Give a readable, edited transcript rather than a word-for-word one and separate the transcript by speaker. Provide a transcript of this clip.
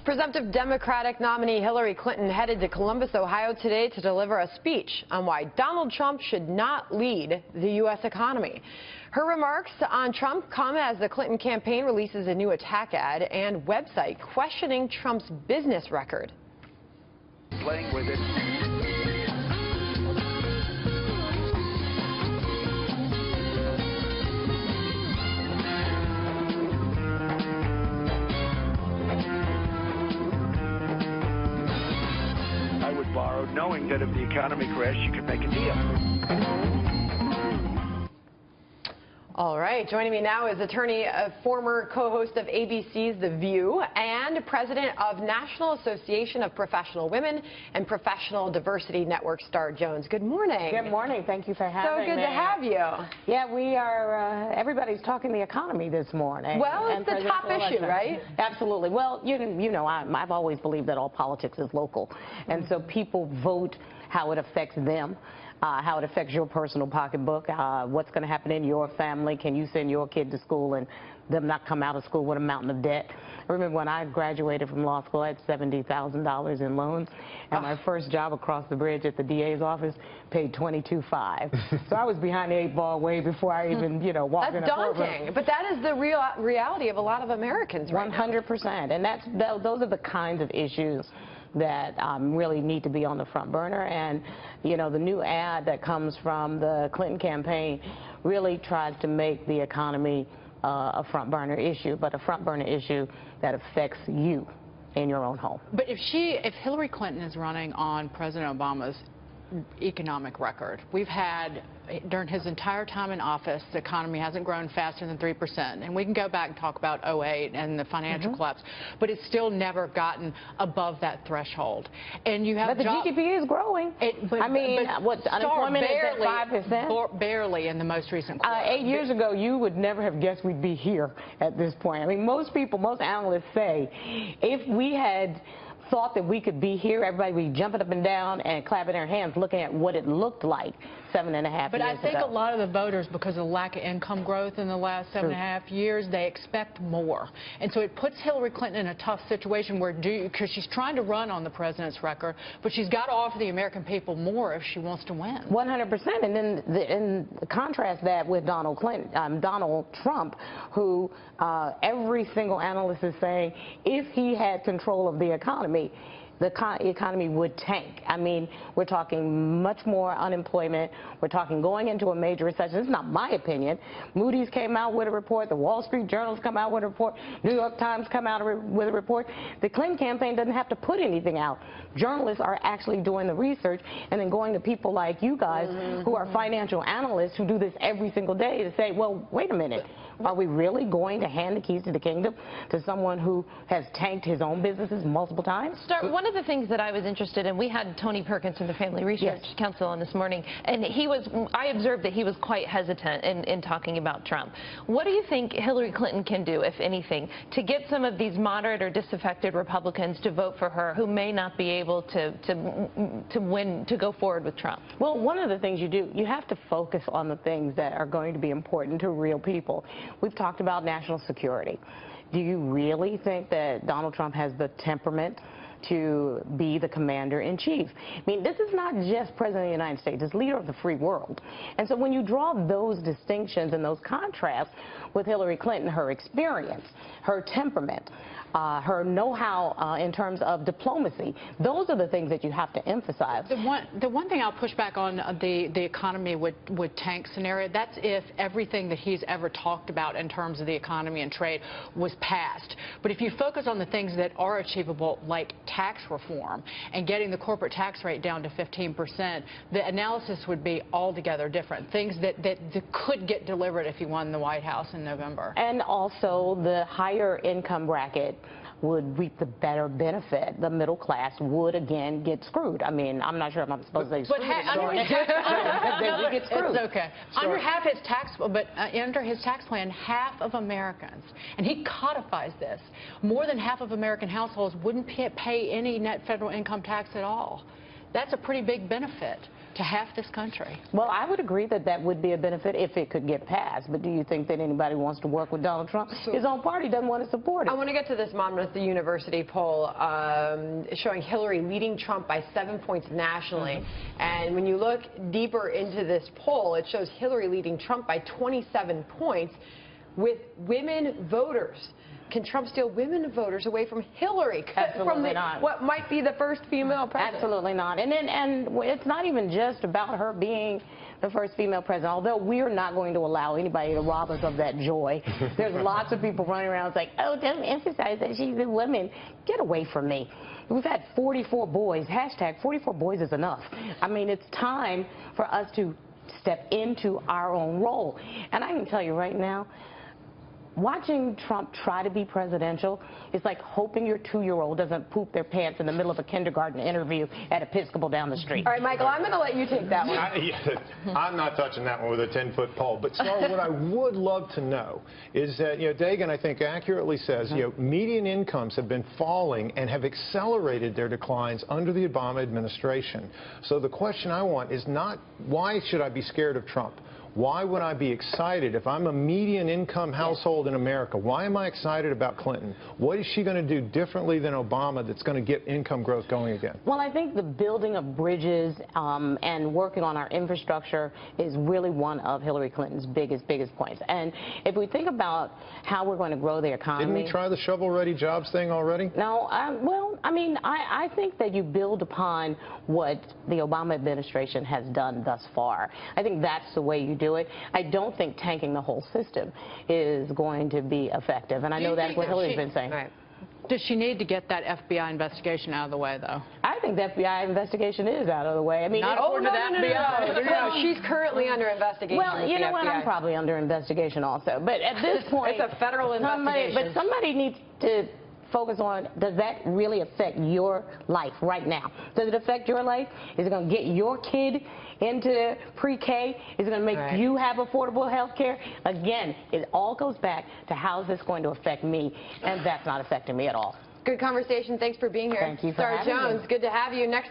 Speaker 1: Presumptive Democratic nominee Hillary Clinton headed to Columbus, Ohio today to deliver a speech on why Donald Trump should not lead the U.S. economy. Her remarks on Trump come as the Clinton campaign releases a new attack ad and website questioning Trump's business record.
Speaker 2: Playing with it. Borrow, knowing that if the economy crashed, you could make a deal.
Speaker 1: All right, joining me now is attorney, former co-host of ABC's The View, and president of National Association of Professional Women and Professional Diversity Network, Star Jones. Good morning.
Speaker 3: Good morning. Thank you for having me.
Speaker 1: So good to have you.
Speaker 3: Yeah, we are. Everybody's talking the economy this morning.
Speaker 1: Well, it's the top issue, right?
Speaker 3: Absolutely. Well, you know, I've always believed that all politics is local, and so people vote how it affects them. How it affects your personal pocketbook, what's going to happen in your family. Can you send your kid to school and them not come out of school with a mountain of debt? I remember when I graduated from law school, I had $70,000 in loans, and my first job across the bridge at the DA's office paid $22,500. So I was behind the 8 ball way before I even, you know, walked in a courtroom.
Speaker 1: That's daunting, but that is the reality of a lot of Americans right
Speaker 3: 100%, and those are the kinds of issues that really need to be on the front burner. And you know, the new ad that comes from the Clinton campaign really tries to make the economy a front burner issue, but a front burner issue that affects you in your own home.
Speaker 4: But if Hillary Clinton is running on President Obama's economic record, we've had, during his entire time in office, the economy hasn't grown faster than 3%. And we can go back and talk about 08 and the financial collapse, but it's still never gotten above that threshold. And you have
Speaker 3: but the GDP is growing. I mean, what, unemployment is at 5%?
Speaker 4: Barely in the most recent quarter.
Speaker 3: 8 years ago, you would never have guessed we'd be here at this point. I mean, most people, most analysts say, if we had thought that we could be here, everybody would be jumping up and down and clapping their hands looking at what it looked like 7.5 years ago.
Speaker 4: But I think a lot of the voters, because of the lack of income growth in the last 7.5 years, they expect more. And so it puts Hillary Clinton in a tough situation where, because she's trying to run on the president's record, but she's got to offer the American people more if she wants to win.
Speaker 3: 100%. And then contrast that with Donald Trump, who every single analyst is saying if he had control of the economy, the economy would tank. I mean, we're talking much more unemployment. We're talking going into a major recession. This is not my opinion. Moody's came out with a report. The Wall Street Journal's come out with a report. New York Times come out with a report. The Clinton campaign doesn't have to put anything out. Journalists are actually doing the research and then going to people like you guys who are financial analysts who do this every single day to say, well, wait a minute. Are we really going to hand the keys to the kingdom to someone who has tanked his own businesses multiple times?
Speaker 5: One of the things that I was interested in, we had Tony Perkins from the Family Research Council on this morning, and I observed that he was quite hesitant in talking about Trump. What do you think Hillary Clinton can do, if anything, to get some of these moderate or disaffected Republicans to vote for her who may not be able to win, to go forward with Trump?
Speaker 3: Well, one of the things you do, you have to focus on the things that are going to be important to real people. We've talked about national security. Do you really think that Donald Trump has the temperament to be the commander-in-chief? I mean, this is not just President of the United States, it's leader of the free world. And so when you draw those distinctions and those contrasts with Hillary Clinton, her experience, her temperament, her know-how in terms of diplomacy, those are the things that you have to emphasize.
Speaker 4: The one thing I'll push back on the economy would tank scenario, that's if everything that he's ever talked about in terms of the economy and trade was passed. But if you focus on the things that are achievable, like tax reform and getting the corporate tax rate down to 15%, the analysis would be altogether different. Things that could get delivered if he won the White House in November.
Speaker 3: And also the higher income bracket would reap the better benefit. The middle class would again get screwed. I mean, I'm not sure if I'm supposed to say screwed. They get screwed.
Speaker 4: It's okay. Under half his tax, but under his tax plan, half of Americans, and he codifies this, more than half of American households wouldn't pay any net federal income tax at all. That's a pretty big benefit to half this country.
Speaker 3: Well, I would agree that that would be a benefit if it could get passed. But do you think that anybody wants to work with Donald Trump? His own party doesn't want to support it.
Speaker 1: I want to get to this Monmouth University poll showing Hillary leading Trump by 7 points nationally. And when you look deeper into this poll, it shows Hillary leading Trump by 27 points with women voters. Can Trump steal women voters away from Hillary?
Speaker 3: Absolutely not.
Speaker 1: What might be the first female president?
Speaker 3: Absolutely not. And it's not even just about her being the first female president, although we are not going to allow anybody to rob us of that joy. There's lots of people running around saying, oh, don't emphasize that she's a woman. Get away from me. We've had 44 boys. Hashtag 44 boys is enough. I mean, it's time for us to step into our own role. And I can tell you right now, watching Trump try to be presidential is like hoping your 2-year-old doesn't poop their pants in the middle of a kindergarten interview at Episcopal down the street.
Speaker 1: All right, Michael, I'm going to let you take that one.
Speaker 6: I'm not touching that one with a 10-foot pole. But, Star, what I would love to know is that, Dagan, I think, accurately says, median incomes have been falling and have accelerated their declines under the Obama administration. So the question I want is not, why should I be scared of Trump? Why would I be excited if I'm a median income household in America? Why am I excited about Clinton? What is she going to do differently than Obama that's going to get income growth going again?
Speaker 3: Well, I think the building of bridges and working on our infrastructure is really one of Hillary Clinton's biggest points. And if we think about how we're going to grow the economy...
Speaker 6: Didn't we try the shovel-ready jobs thing already?
Speaker 3: No, well, I mean, I think that you build upon what the Obama administration has done thus far. I think that's the way you do it. I don't think tanking the whole system is going to be effective, and I know that's what Hillary's been saying.
Speaker 1: Right.
Speaker 4: Does she need to get that FBI investigation out of the way, though?
Speaker 3: I think the FBI investigation is out of the way. I mean,
Speaker 4: not according to the FBI.
Speaker 1: No, she's currently under investigation.
Speaker 3: Well, you know what?
Speaker 1: FBI.
Speaker 3: I'm probably under investigation also. But at this point,
Speaker 1: it's a federal investigation.
Speaker 3: But somebody needs to focus on, does that really affect your life right now? Does it affect your life? Is it going to get your kid into pre-K? Is it going to make you have affordable health care? Again, it all goes back to how is this going to affect me, and that's not affecting me at all.
Speaker 1: Good conversation. Thanks for being here.
Speaker 3: Thank you for
Speaker 1: Star
Speaker 3: having me.
Speaker 1: Jones, good to have you. Next